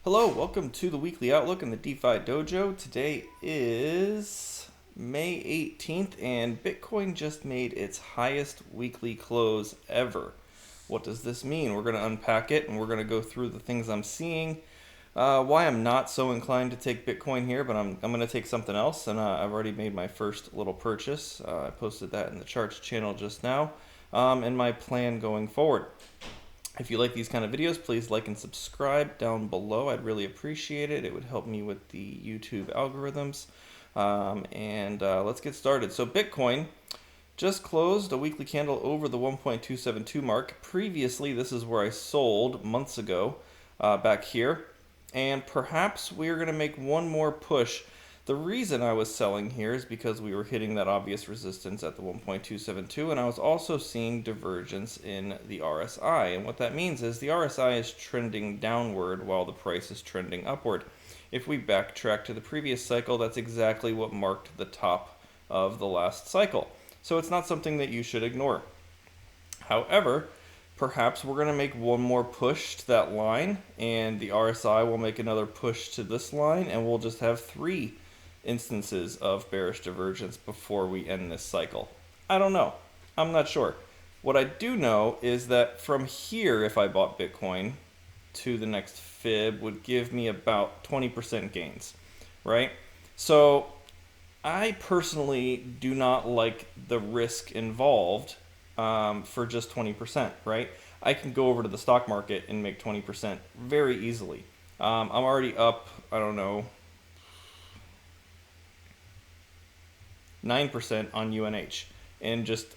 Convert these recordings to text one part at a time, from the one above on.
Hello, welcome to the Weekly Outlook in the DeFi Dojo. Today is May 18th, and Bitcoin just made its highest weekly close ever. What does this mean? We're going to unpack it, and we're going to go through the things I'm seeing, why I'm not so inclined to take Bitcoin here, but I'm going to take something else, and I've already made my first little purchase. I posted that in the charts channel just now, and my plan going forward. If you like these kind of videos, please like and subscribe down below. I'd really appreciate it. It would help me with the YouTube algorithms. Let's get started. So Bitcoin just closed a weekly candle over the 1.272 mark. Previously, this is where I sold months ago, back here. And perhaps we're going to make one more push. The reason I was selling here is because we were hitting that obvious resistance at the 1.272, and I was also seeing divergence in the RSI. And what that means is the RSI is trending downward while the price is trending upward. If we backtrack to the previous cycle, that's exactly what marked the top of the last cycle. So it's not something that you should ignore. However, perhaps we're going to make one more push to that line, and the RSI will make another push to this line, and we'll just have three instances of bearish divergence before we end this cycle. I don't know. I'm not sure. What I do know is that from here, if I bought Bitcoin to the next fib, would give me about 20% gains, right? So I personally do not like the risk involved for just 20%, right? I can go over to the stock market and make 20% very easily. I'm already up, I don't know, 9% on UNH in just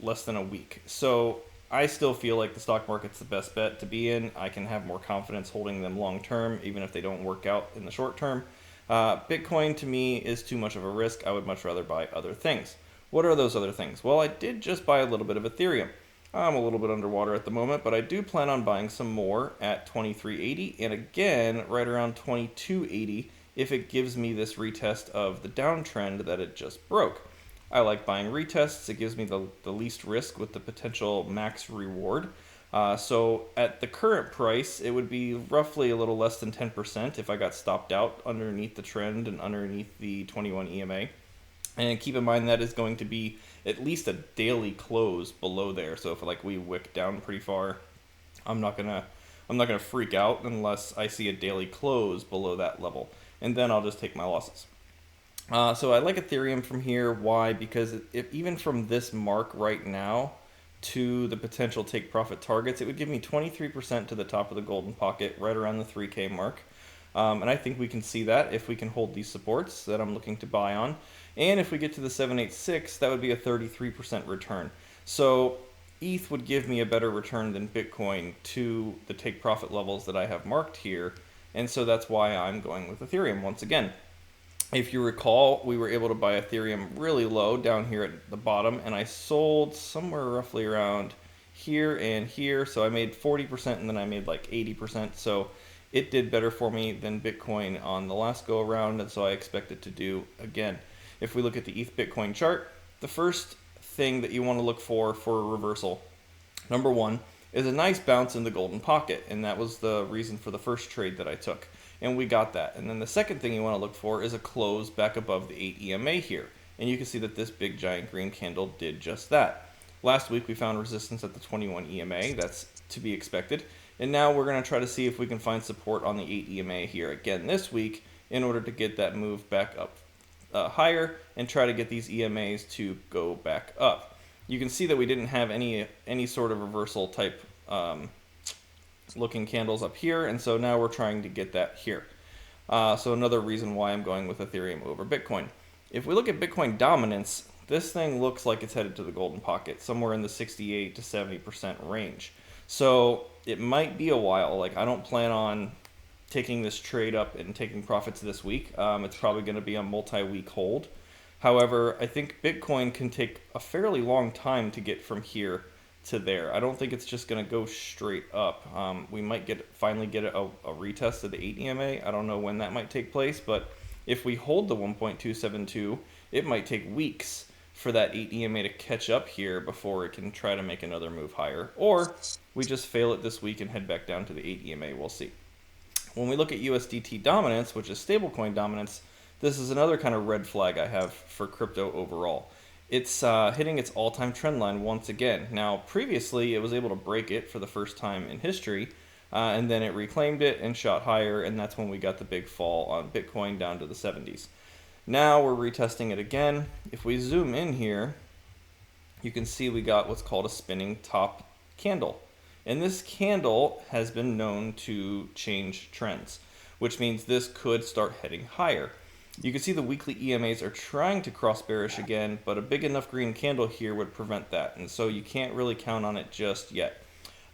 less than a week. So I still feel like the stock market's the best bet to be in. I can have more confidence holding them long term, even if they don't work out in the short term. Bitcoin to me is too much of a risk. I would much rather buy other things. What are those other things? Well, I did just buy a little bit of Ethereum. I'm a little bit underwater at the moment, but I do plan on buying some more at 2380 and again right around 2280 if it gives me this retest of the downtrend that it just broke. I like buying retests. It gives me the least risk with the potential max reward. So at the current price, it would be roughly a little less than 10% if I got stopped out underneath the trend and underneath the 21 EMA. And keep in mind that is going to be at least a daily close below there. So if like we wick down pretty far, I'm not gonna freak out unless I see a daily close below that level, and then I'll just take my losses. So I like Ethereum from here. Why? Because if even from this mark right now to the potential take profit targets, it would give me 23% to the top of the golden pocket, right around the 3K mark. And I think we can see that if we can hold these supports that I'm looking to buy on. And if we get to the 786, that would be a 33% return. So ETH would give me a better return than Bitcoin to the take profit levels that I have marked here. And so that's why I'm going with Ethereum once again. If you recall, we were able to buy Ethereum really low down here at the bottom, and I sold somewhere roughly around here and here. So I made 40% and then I made like 80%. So it did better for me than Bitcoin on the last go around, and so I expect it to do again. If we look at the ETH Bitcoin chart, the first thing that you want to look for a reversal, number one, is a nice bounce in the golden pocket, and that was the reason for the first trade that I took, and we got that. And then the second thing you want to look for is a close back above the 8 EMA here, and you can see that this big giant green candle did just that. Last week we found resistance at the 21 EMA, that's to be expected, and now we're going to try to see if we can find support on the 8 EMA here again this week in order to get that move back up higher and try to get these EMAs to go back up. You can see that we didn't have any sort of reversal type looking candles up here, and so now we're trying to get that here. So another reason why I'm going with Ethereum over Bitcoin. If we look at Bitcoin dominance, this thing looks like it's headed to the golden pocket, somewhere in the 68 to 70% range. So it might be a while. Like I don't plan on taking this trade up and taking profits this week. It's probably going to be a multi-week hold. However, I think Bitcoin can take a fairly long time to get from here to there. I don't think it's just going to go straight up. We might finally get a retest of the 8 EMA. I don't know when that might take place, but if we hold the 1.272, it might take weeks for that 8 EMA to catch up here before it can try to make another move higher. Or we just fail it this week and head back down to the 8 EMA. We'll see. When we look at USDT dominance, which is stablecoin dominance, this is another kind of red flag I have for crypto overall. It's hitting its all-time trend line once again. Now, previously, it was able to break it for the first time in history, and then it reclaimed it and shot higher, and that's when we got the big fall on Bitcoin down to the 70s. Now we're retesting it again. If we zoom in here, you can see we got what's called a spinning top candle. And this candle has been known to change trends, which means this could start heading higher. You can see the weekly EMAs are trying to cross bearish again, but a big enough green candle here would prevent that. And so you can't really count on it just yet.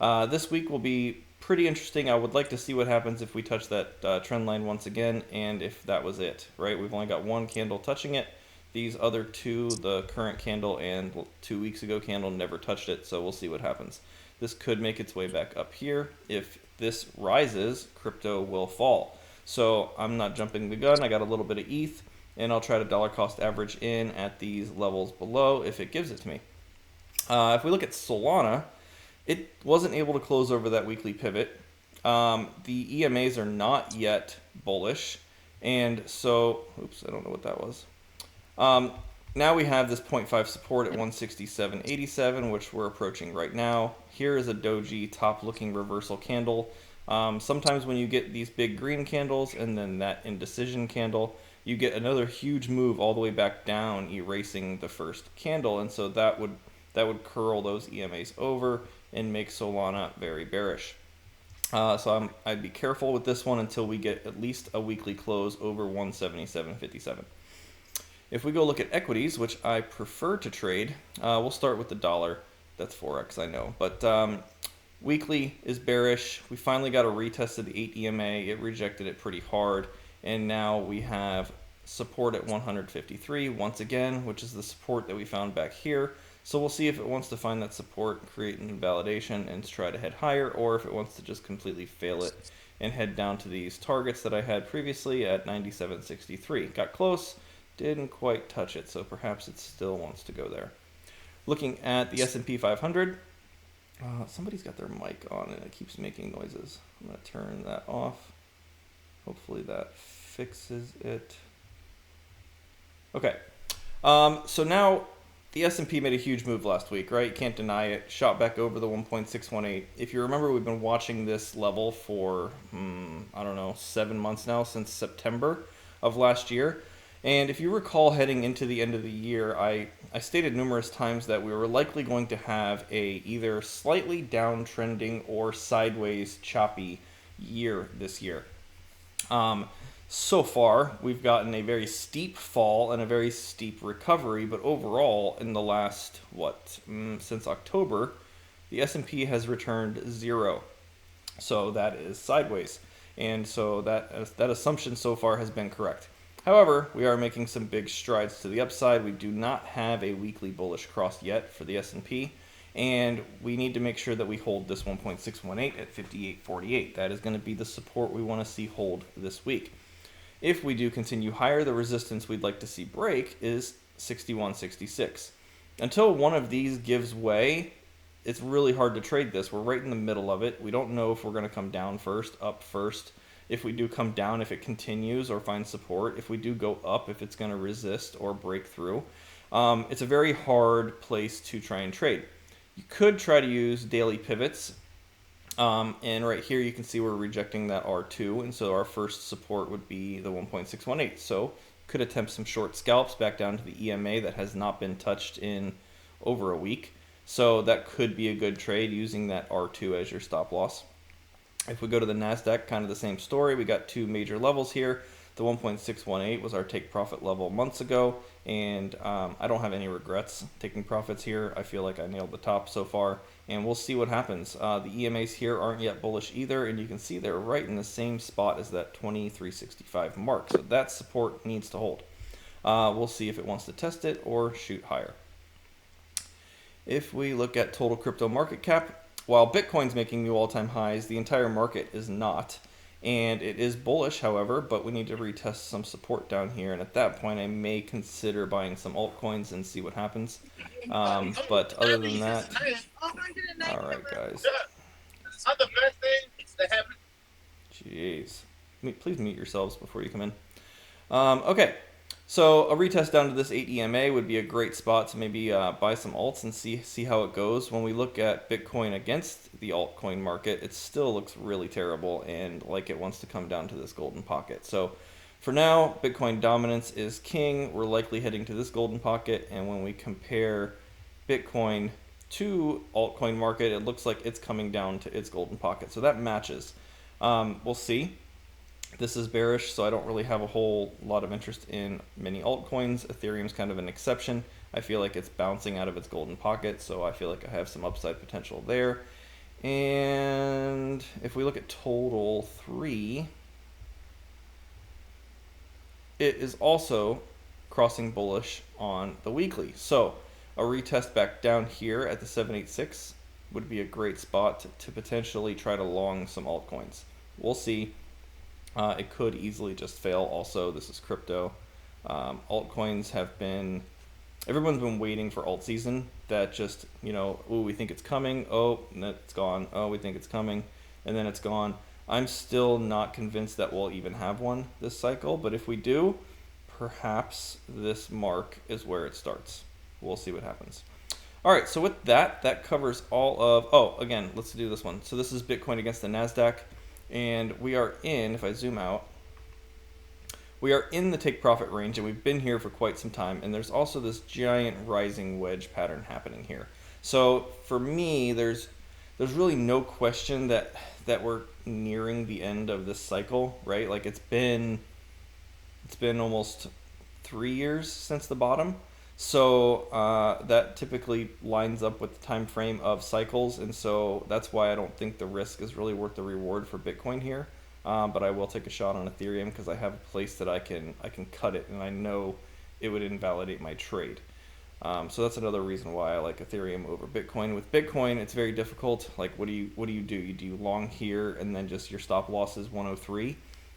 This week will be pretty interesting. I would like to see what happens if we touch that trend line once again, and if that was it, right? We've only got one candle touching it. These other two, the current candle and 2 weeks ago candle, never touched it, so we'll see what happens. This could make its way back up here. If this rises, crypto will fall. So I'm not jumping the gun. I got a little bit of ETH, and I'll try to dollar cost average in at these levels below if it gives it to me. If we look at Solana, it wasn't able to close over that weekly pivot. The EMAs are not yet bullish, and so, oops, I don't know what that was. Now we have this 0.5 support at 167.87, which we're approaching right now. Here is a doji top-looking reversal candle. Sometimes when you get these big green candles and then that indecision candle, you get another huge move all the way back down, erasing the first candle, and so that would curl those EMAs over and make Solana very bearish. So I'd be careful with this one until we get at least a weekly close over 177.57. If we go look at equities, which I prefer to trade, we'll start with the dollar. That's Forex, I know. But weekly is bearish. We finally got a retest of the 8 EMA. It rejected it pretty hard. And now we have support at 153 once again, which is the support that we found back here. So we'll see if it wants to find that support, create an invalidation, and try to head higher, or if it wants to just completely fail it and head down to these targets that I had previously at 97.63. Got close. Didn't quite touch it, so perhaps it still wants to go there. Looking at the S&P 500, somebody's got their mic on and it keeps making noises. I'm going to turn that off. Hopefully that fixes it. Okay, so now the S&P made a huge move last week, right? You can't deny it. Shot back over the 1.618. If you remember, we've been watching this level for, 7 months now, since September of last year. And if you recall, heading into the end of the year, I stated numerous times that we were likely going to have a either slightly downtrending or sideways choppy year this year. So far, we've gotten a very steep fall and a very steep recovery, but overall, in the last, since October, the S&P has returned 0. So that is sideways. And so that assumption so far has been correct. However, we are making some big strides to the upside. We do not have a weekly bullish cross yet for the S&P, and we need to make sure that we hold this 1.618 at 58.48. That is going to be the support we want to see hold this week. If we do continue higher, the resistance we'd like to see break is 61.66. Until one of these gives way, it's really hard to trade this. We're right in the middle of it. We don't know if we're going to come down first, up first. If we do come down, if it continues or finds support. If we do go up, if it's going to resist or break through. It's a very hard place to try and trade. You could try to use daily pivots. And right here you can see we're rejecting that R2. And so our first support would be the 1.618. So could attempt some short scalps back down to the EMA that has not been touched in over a week. So that could be a good trade using that R2 as your stop loss. If we go to the NASDAQ, kind of the same story. We got two major levels here. The 1.618 was our take profit level months ago, and I don't have any regrets taking profits here. I feel like I nailed the top so far, and we'll see what happens. The EMAs here aren't yet bullish either, and you can see they're right in the same spot as that 2365 mark, so that support needs to hold. We'll see if it wants to test it or shoot higher. If we look at total crypto market cap, while Bitcoin's making new all-time highs, the entire market is not. And it is bullish, however, but we need to retest some support down here. And at that point, I may consider buying some altcoins and see what happens. But other than that, all right, guys. Jeez. please mute yourselves before you come in. Okay, so a retest down to this 8 EMA would be a great spot to maybe buy some alts and see how it goes. When we look at Bitcoin against the altcoin market, it still looks really terrible and like it wants to come down to this golden pocket. So for now, Bitcoin dominance is king. We're likely heading to this golden pocket, and when we compare Bitcoin to altcoin market, it looks like it's coming down to its golden pocket. So that matches. We'll see. This is bearish, so I don't really have a whole lot of interest in many altcoins. Ethereum's kind of an exception. I feel like it's bouncing out of its golden pocket, so I feel like I have some upside potential there. And if we look at total 3, it is also crossing bullish on the weekly. So a retest back down here at the 786 would be a great spot to potentially try to long some altcoins. We'll see. It could easily just fail also. This is crypto. Altcoins have been, everyone's been waiting for alt season that just, oh, we think it's coming. Oh, it's gone. Oh, we think it's coming. And then it's gone. I'm still not convinced that we'll even have one this cycle. But if we do, perhaps this mark is where it starts. We'll see what happens. All right, so with that, that covers all of, oh, again, let's do this one. So this is Bitcoin against the NASDAQ. And we are in, if I zoom out, we are in the take profit range, and we've been here for quite some time. And there's also this giant rising wedge pattern happening here. So for me, there's really no question that we're nearing the end of this cycle, right? Like it's been almost 3 years since the bottom. So that typically lines up with the time frame of cycles, and so that's why I don't think the risk is really worth the reward for Bitcoin here. But I will take a shot on Ethereum because I have a place that I can cut it, and I know it would invalidate my trade. So that's another reason why I like Ethereum over Bitcoin. With Bitcoin, it's very difficult. Like, what do you do? You do long here, and then just your stop loss is 103.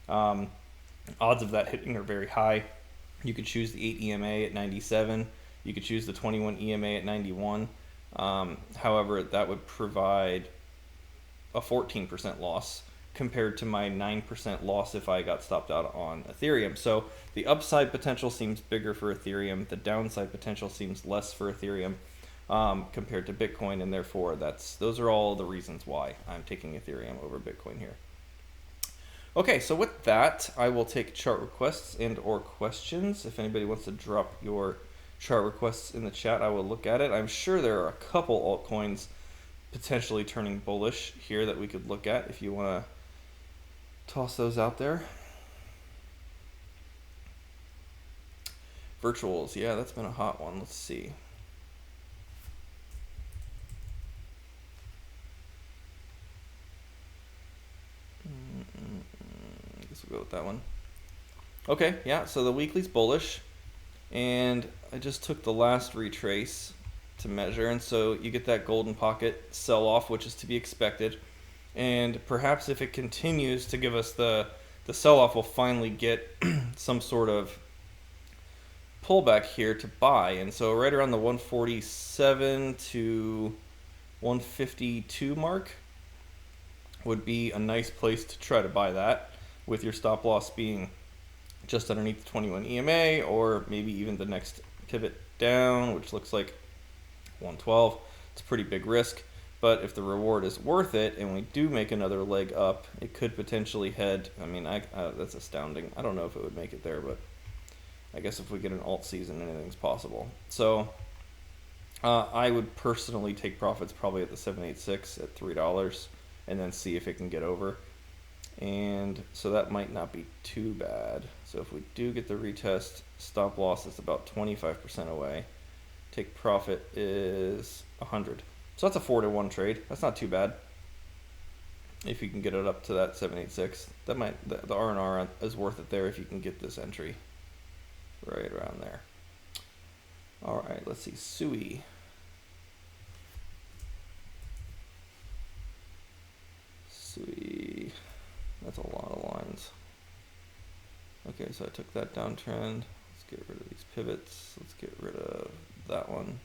Odds of that hitting are very high. You could choose the 8 EMA at 97. You could choose the 21 EMA at 91. However, that would provide a 14% loss compared to my 9% loss if I got stopped out on Ethereum. So the upside potential seems bigger for Ethereum. The downside potential seems less for Ethereum compared to Bitcoin, and therefore those are all the reasons why I'm taking Ethereum over Bitcoin here. Okay, so with that, I will take chart requests and or questions. If anybody wants to drop your chart requests in the chat, I will look at it. I'm sure there are a couple altcoins potentially turning bullish here that we could look at if you want to toss those out there. Virtuals, yeah, that's been a hot one. Let's see. We'll go with that one. Okay, yeah, so the weekly's bullish, and I just took the last retrace to measure, and so you get that golden pocket sell-off, which is to be expected, and perhaps if it continues to give us the sell-off, we'll finally get some sort of pullback here to buy, and so right around the 147 to 152 mark would be a nice place to try to buy that, with your stop loss being just underneath the 21 EMA, or maybe even the next pivot down, which looks like 112. It's a pretty big risk, but if the reward is worth it and we do make another leg up, it could potentially head, I mean, that's astounding. I don't know if it would make it there, but I guess if we get an alt season, anything's possible. So I would personally take profits probably at the 786 at $3 and then see if it can get over. And so that might not be too bad. So if we do get the retest, stop loss is about 25% away. Take profit is 100. So that's a 4-to-1 trade. That's not too bad. If you can get it up to that 786, that might, the R&R is worth it there if you can get this entry right around there. All right, let's see, SUI. SUI. That's a lot of lines. Okay, so I took that downtrend. Let's get rid of these pivots. Let's get rid of that one.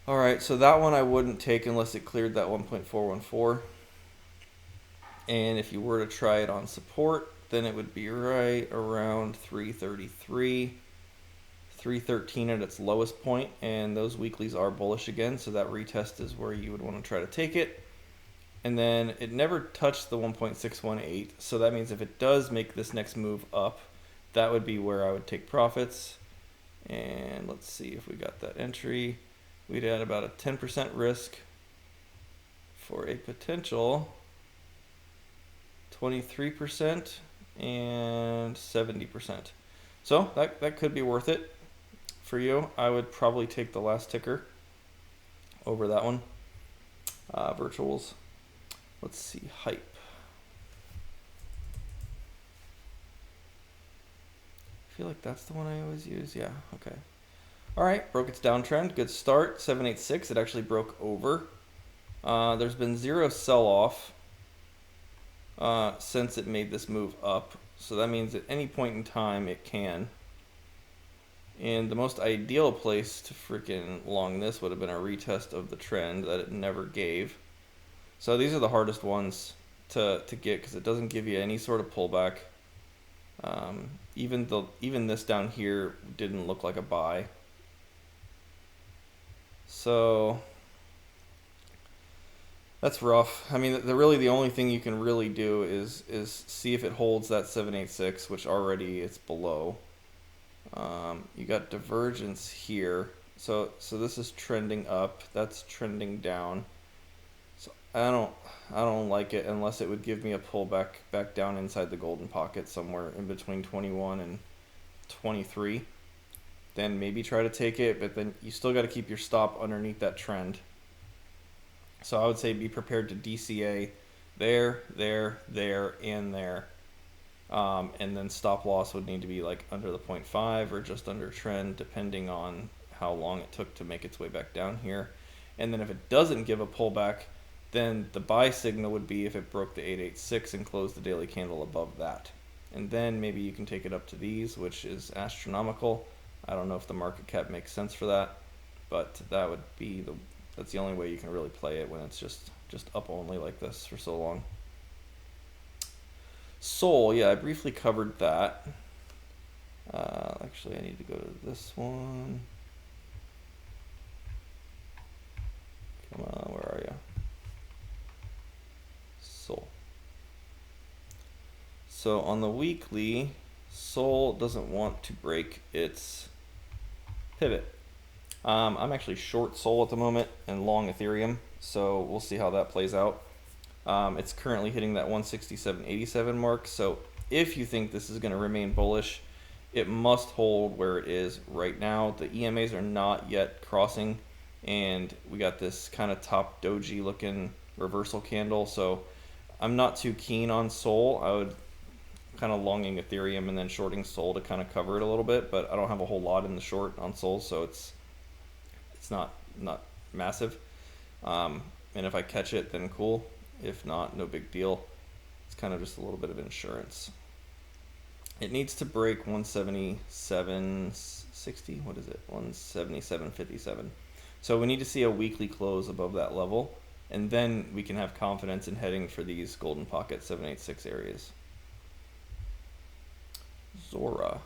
All right, so that one I wouldn't take unless it cleared that 1.414. And if you were to try it on support, then it would be right around 333, 313 at its lowest point, and those weeklies are bullish again, so that retest is where you would want to try to take it. And then it never touched the 1.618, so that means if it does make this next move up, that would be where I would take profits. And let's see if we got that entry. We'd add about a 10% risk for a potential 23% and 70%. So that could be worth it for you. I would probably take the last ticker over that one. Virtuals. Let's see, hype. I feel like that's the one I always use. Yeah, okay. All right, broke its downtrend. Good start. 786. It actually broke over. There's been zero sell-off since it made this move up. So that means at any point in time it can. And the most ideal place to freaking long this would have been a retest of the trend that it never gave. So these are the hardest ones to get because it doesn't give you any sort of pullback. Even this down here didn't look like a buy. So that's rough. I mean, really the only thing you can really do is see if it holds that 786, which already it's below. You got divergence here. So this is trending up. That's trending down. So I don't like it unless it would give me a pullback back down inside the golden pocket somewhere in between 21 and 23. Then maybe try to take it, but then you still got to keep your stop underneath that trend. So I would say be prepared to DCA there, and there. And then stop loss would need to be like under the 0.5 or just under trend, depending on how long it took to make its way back down here. And then if it doesn't give a pullback, then the buy signal would be if it broke the 886 and closed the daily candle above that. And then maybe you can take it up to these, which is astronomical. I don't know if the market cap makes sense for that, but that would be that's the only way you can really play it when it's just up only like this for so long. Sol, yeah, I briefly covered that. Actually, I need to go to this one. Come on, where are you? Sol. So on the weekly, Sol doesn't want to break its pivot. I'm actually short Sol at the moment and long Ethereum, so we'll see how that plays out. It's currently hitting that 167.87 mark, so if you think this is going to remain bullish, it must hold where it is right now. The EMAs are not yet crossing, and we got this kind of top doji looking reversal candle, so I'm not too keen on Sol. I would kind of longing Ethereum and then shorting Sol to kind of cover it a little bit, but I don't have a whole lot in the short on Sol, so it's not massive. And if I catch it, then cool. If not, no big deal. It's kind of just a little bit of insurance. It needs to break 177.60. What is it? 177.57. So we need to see a weekly close above that level, and then we can have confidence in heading for these golden pocket 786 areas. Zora.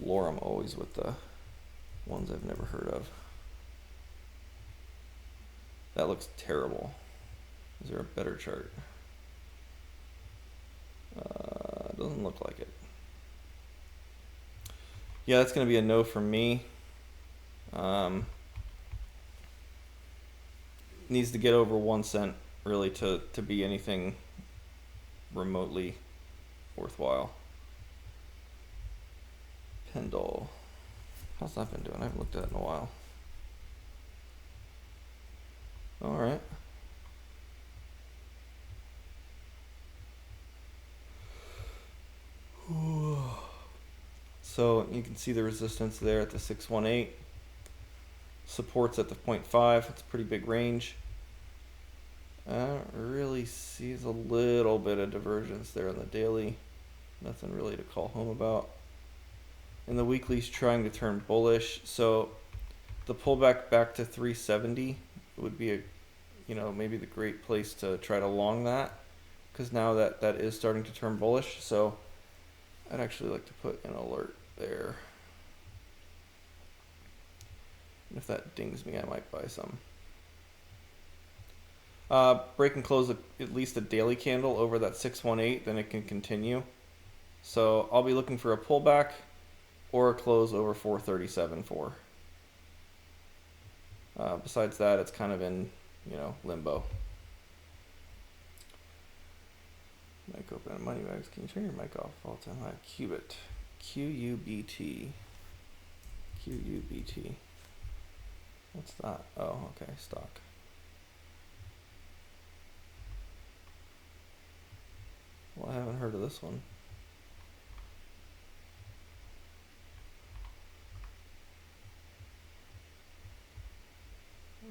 Lorem always with the ones I've never heard of. That looks terrible. Is there a better chart? Doesn't look like it. Yeah, that's going to be a no from me. Needs to get over 1 cent really to be anything remotely worthwhile. Pendle. How's that been doing? I haven't looked at it in a while. All right. So you can see the resistance there at the 618. Supports at the 0.5. It's a pretty big range. I don't really see a little bit of divergence there on the daily. Nothing really to call home about. And the weekly's trying to turn bullish. So the pullback back to 370 would be maybe the great place to try to long that. because now that is starting to turn bullish. So I'd actually like to put an alert there. And if that dings me, I might buy some. Break and close at least a daily candle over that 618, then it can continue. So I'll be looking for a pullback or a close over 437.4. Besides that, it's kind of in, limbo. Mic open. Money bags. Can you turn your mic off all the time? Hi, Qubit. Q-U-B-T. Q-U-B-T. What's that? Oh, okay. Stock. Well, I haven't heard of this one.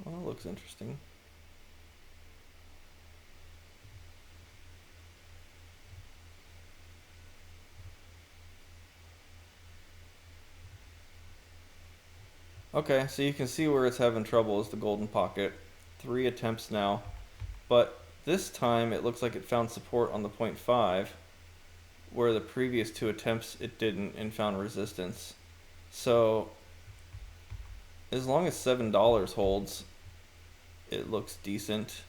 Well, that looks interesting. Okay, so you can see where it's having trouble is the golden pocket. 3 attempts now, but this time it looks like it found support on the 0.5, where the previous 2 attempts it didn't and found resistance. So as long as $7 holds, it looks decent.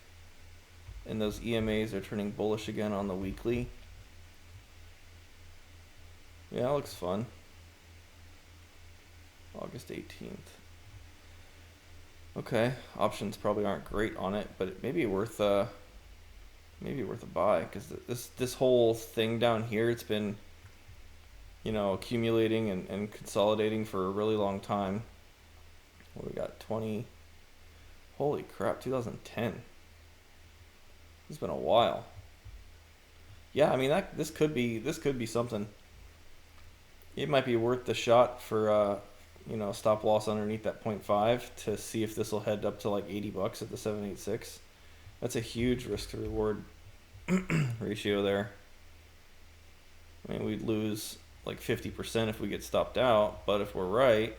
And those EMAs are turning bullish again on the weekly. Yeah, it looks fun. August 18th. Okay, options probably aren't great on it, but it may be worth a buy, because this whole thing down here, it's been accumulating and consolidating for a really long time. What we got? 20. Holy crap, 2010. It's been a while. Yeah, I mean this could be something. It might be worth the shot for stop loss underneath that 0.5 to see if this will head up to like $80 at the 786. That's a huge risk to reward ratio there. I mean, we'd lose like 50% if we get stopped out, but if we're right,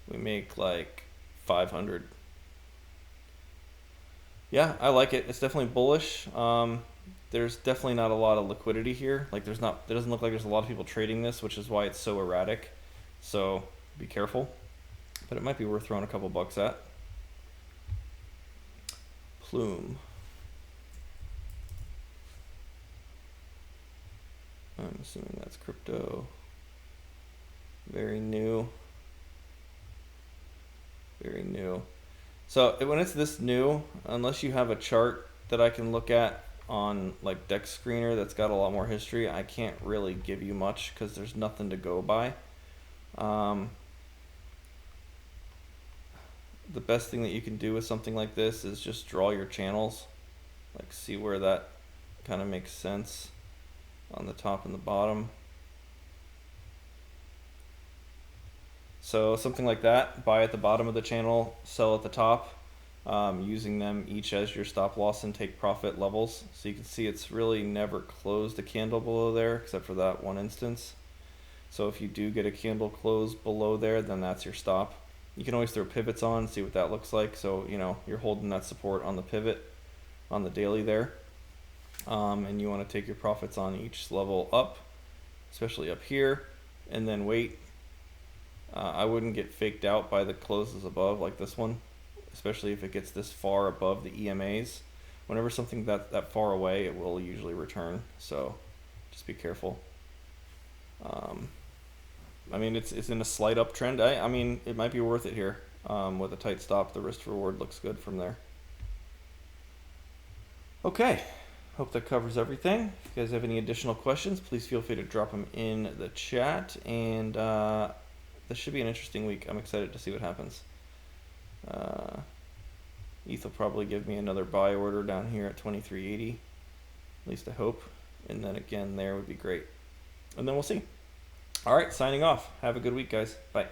we make like 500. Yeah, I like it. It's definitely bullish. There's definitely not a lot of liquidity here. Like it doesn't look like there's a lot of people trading this, which is why it's so erratic. So be careful, but it might be worth throwing a couple bucks at. Plume. I'm assuming that's crypto. Very new. Very new. So when it's this new, unless you have a chart that I can look at on like Dex Screener that's got a lot more history, I can't really give you much because there's nothing to go by. The best thing that you can do with something like this is just draw your channels, like see where that kind of makes sense on the top and the bottom. So something like that, buy at the bottom of the channel, sell at the top, using them each as your stop loss and take profit levels. So you can see it's really never closed a candle below there except for that one instance. So if you do get a candle close below there, then that's your stop. You can always throw pivots on, see what that looks like. So you're holding that support on the pivot on the daily there, and you want to take your profits on each level up, especially up here, and then wait. I wouldn't get faked out by the closes above like this one, especially if it gets this far above the EMAs. Whenever something that far away, it will usually return. So just be careful. I mean, it's in a slight uptrend. I mean, it might be worth it here. With a tight stop, the risk to reward looks good from there. Okay, hope that covers everything. If you guys have any additional questions, please feel free to drop them in the chat. And this should be an interesting week. I'm excited to see what happens. ETH will probably give me another buy order down here at 2380. At least I hope. And then again, there would be great. And then we'll see. All right, signing off. Have a good week, guys. Bye.